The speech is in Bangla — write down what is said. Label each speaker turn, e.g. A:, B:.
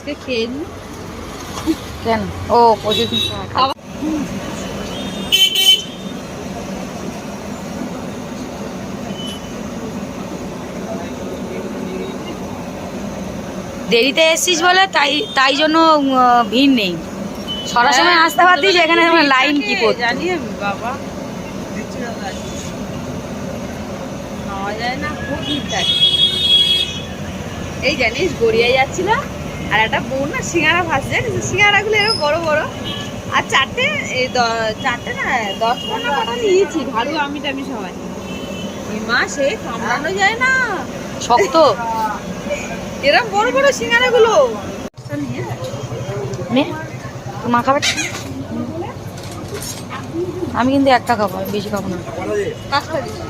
A: আজকে খেয়ে নি।
B: কেন? ও প্রতিদিন
A: খাওয়া
B: দেরিতে এসছিস বলে তাই জন্য ভিড় নেই। ছটার সময় আসতে পারতিস, এখানে লাইন কি করতো।
A: জানি আমি বাবা, খাওয়া যায় না, খুব ভিড় থাকে। এই জানিস গড়িয়ায় যাচ্ছিলাম আর একটা বোন না সিঙ্গারা ভাজছে, সিঙ্গারাগুলো এরকম বড় বড়, আর চারটে এই চারটে না 10 টাকা কটা নিয়েছি, ভালো আমি টামি সবাই। এই মা সে কামড়ানো যায় না,
B: শক্ত
A: এরকম বড় বড় সিঙ্গারাগুলো।
B: নে তোর মা খাবে। আমি কিন্তু একটা খাবো, আমি বেশি খাবো না।
A: কাজটা দিচ্ছি।